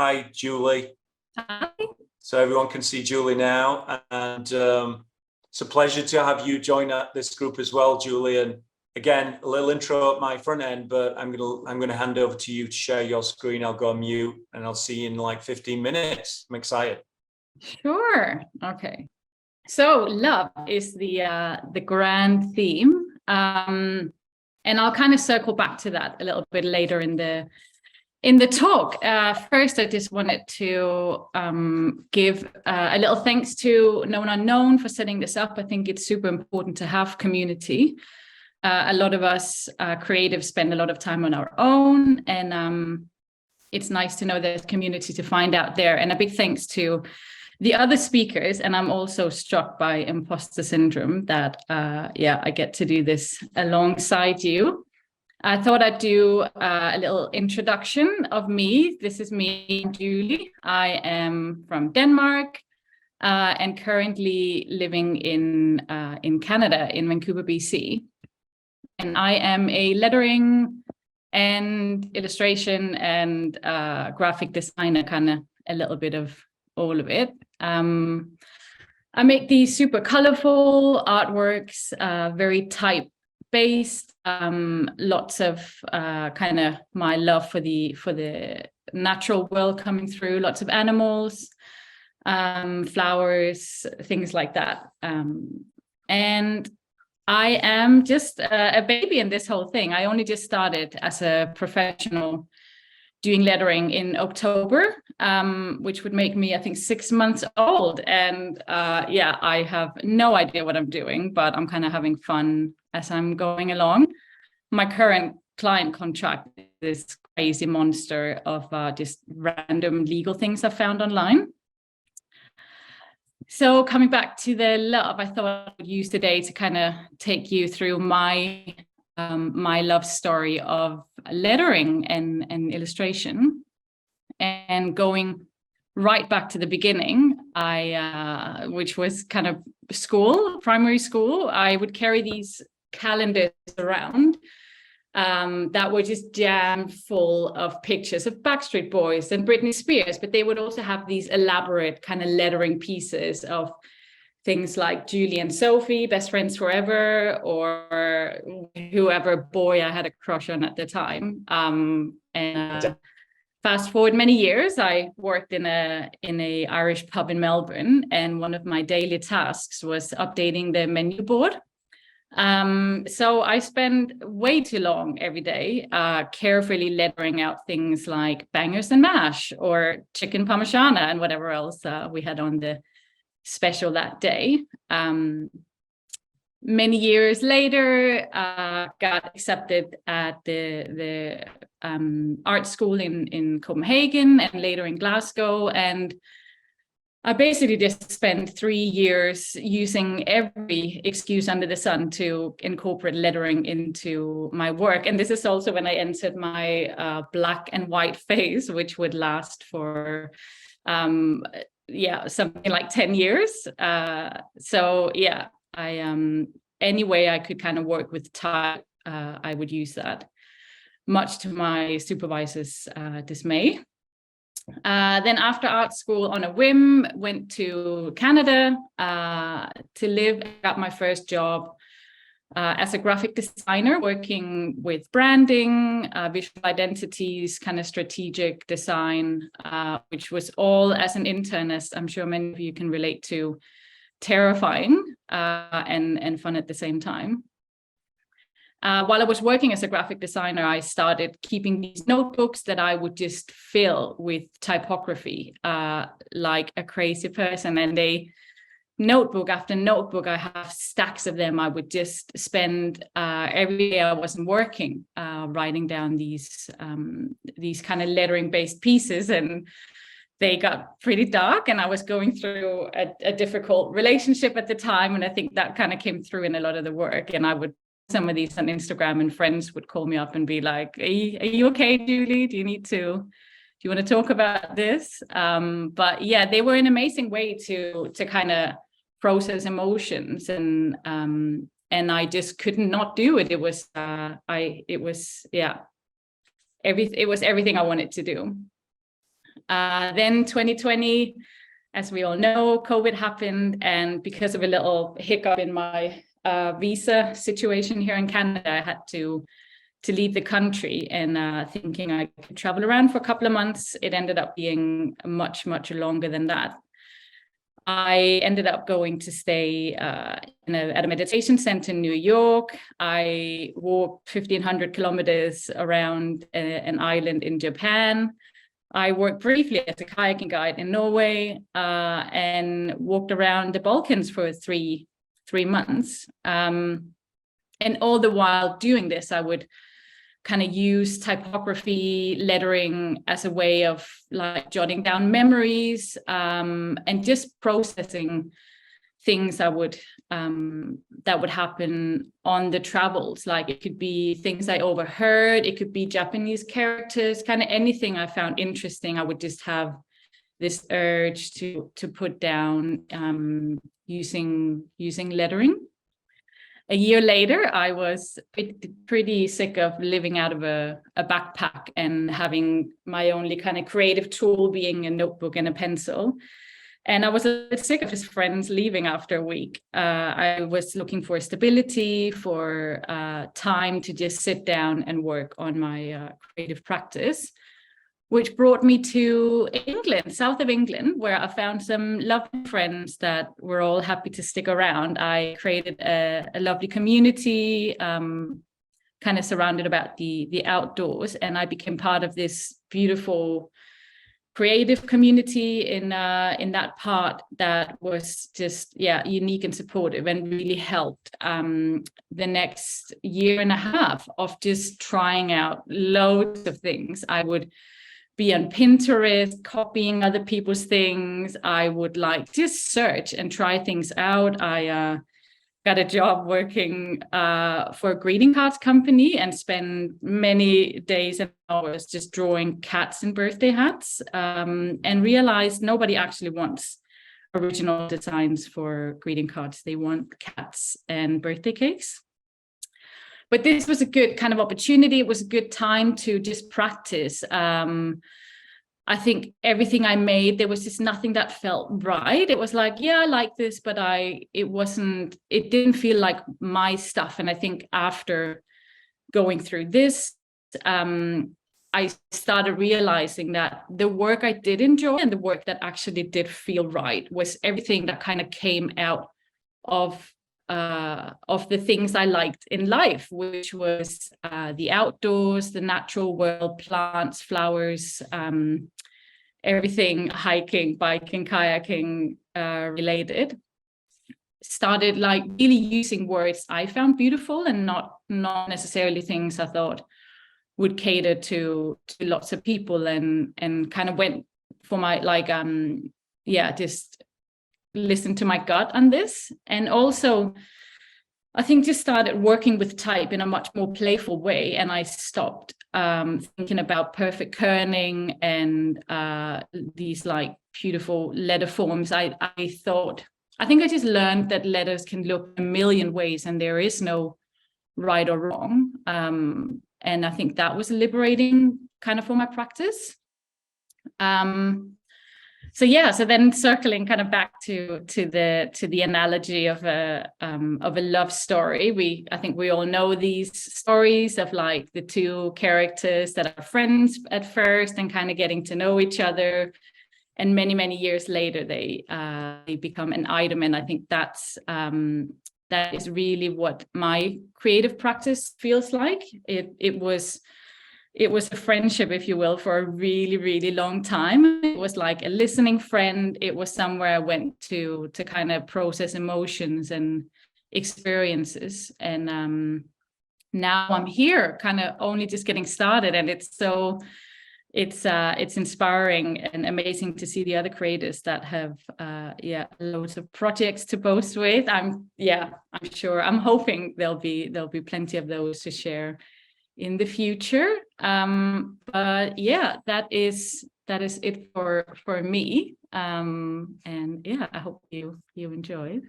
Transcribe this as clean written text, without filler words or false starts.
Hi, Julie. Hi. So everyone can see Julie now, and it's a pleasure to have you join this group as well, Julie. And again, a little intro at my front end, but I'm gonna hand over to you to share your screen. I'll go on mute, and I'll see you in like 15 minutes. I'm excited. Sure. Okay. So love is the grand theme, and I'll kind of circle back to that a little bit later in the talk. First, I just wanted to give a little thanks to Known Unknown for setting this up. I think it's super important to have community. A lot of us creatives spend a lot of time on our own, and it's nice to know there's community to find out there. And a big thanks to the other speakers. And I'm also struck by imposter syndrome that, I get to do this alongside you. I thought I'd do a little introduction of me. This is me, Julie. I am from Denmark and currently living in Canada, in Vancouver, BC. And I am a lettering and illustration and graphic designer, kind of a little bit of all of it. I make these super colorful artworks, very type-based, lots of kind of my love for the natural world coming through, lots of animals, flowers, things like that. And I am just a baby in this whole thing. I only just started as a professional doing lettering in October, which would make me, I think, 6 months old. And I have no idea what I'm doing, but I'm kind of having fun as I'm going along. My current client contract is this crazy monster of just random legal things I found online. So coming back to the love, I thought I would use today to kind of take you through my love story of lettering and illustration. And going right back to the beginning, which was kind of primary school, I would carry these calendars around that were just jammed full of pictures of Backstreet Boys and Britney Spears, but they would also have these elaborate kind of lettering pieces of things like Julie and Sophie, best friends forever, or whoever boy I had a crush on at the time. Fast forward many years, I worked in a Irish pub in Melbourne, and one of my daily tasks was updating the menu board. So I spend way too long every day carefully lettering out things like bangers and mash or chicken parmigiana and whatever else we had on the special that day. Many years later, got accepted at the art school in Copenhagen and later in Glasgow. And I basically just spent 3 years using every excuse under the sun to incorporate lettering into my work. And this is also when I entered my black and white phase, which would last for something like 10 years. Any way I could kind of work with type, I would use that, much to my supervisor's dismay. Then after art school, on a whim, went to Canada to live. Got my first job as a graphic designer, working with branding, visual identities, kind of strategic design, which was all as an intern, as I'm sure many of you can relate to, terrifying and fun at the same time. While I was working as a graphic designer, I started keeping these notebooks that I would just fill with typography like a crazy person. And notebook after notebook, I have stacks of them. I would just spend every day I wasn't working writing down these kind of lettering based pieces, and they got pretty dark, and I was going through a difficult relationship at the time, and I think that kind of came through in a lot of the work. And I would some of these on Instagram, and friends would call me up and be like, are you okay, Julie? Do you want to talk about this? But yeah, they were an amazing way to kind of process emotions, and I just could not do it. It was everything I wanted to do. Then 2020, as we all know, COVID happened, and because of a little hiccup in my visa situation here in Canada, I had to leave the country, and thinking I could travel around for a couple of months. It ended up being much, much longer than that. I ended up going to stay at a meditation center in New York. I walked 1,500 kilometers around an island in Japan. I worked briefly as a kayaking guide in Norway, and walked around the Balkans for three months. And all the while doing this, I would kind of use typography, lettering as a way of like jotting down memories, and just processing things that would happen on the travels. Like it could be things I overheard, it could be Japanese characters, kind of anything I found interesting. I would just have this urge to put down, using lettering. A year later, I was pretty sick of living out of a backpack and having my only kind of creative tool being a notebook and a pencil. And I was a bit sick of his friends leaving after a week. I was looking for stability, for time to just sit down and work on my creative practice, which brought me to England, south of England, where I found some lovely friends that were all happy to stick around. I created a lovely community, kind of surrounded about the outdoors, and I became part of this beautiful creative community in that part that was just unique and supportive, and really helped the next year and a half of just trying out loads of things. I would be on Pinterest, copying other people's things. I would like just search and try things out. I got a job working for a greeting cards company and spend many days and hours just drawing cats in birthday hats, and realized nobody actually wants original designs for greeting cards. They want cats and birthday cakes. But this was a good kind of opportunity. It was a good time to just practice. I think everything I made, there was just nothing that felt right. It was like, yeah, I like this, but it didn't feel like my stuff. And I think after going through this, I started realizing that the work I did enjoy and the work that actually did feel right was everything that kind of came out of the things I liked in life, which was the outdoors, the natural world, plants, flowers, everything hiking, biking, kayaking related. Started like really using words I found beautiful and not necessarily things I thought would cater to lots of people, and kind of went for my just listen to my gut on this. And also I think just started working with type in a much more playful way, and I stopped thinking about perfect kerning and these like beautiful letter forms. I think I just learned that letters can look a million ways and there is no right or wrong, and I think that was liberating kind of for my practice. So then circling kind of back to the analogy of a love story, I think we all know these stories of like the two characters that are friends at first and kind of getting to know each other, and many years later they become an item. And I think that is really what my creative practice feels like. It was a friendship, if you will, for a really long time. It was like a listening friend. It was somewhere I went to kind of process emotions and experiences. And now I'm here, kind of only just getting started, and it's inspiring and amazing to see the other creators that have loads of projects to boast with. I'm hoping there'll be plenty of those to share in the future. But yeah, that is it for me. And yeah, I hope you enjoyed.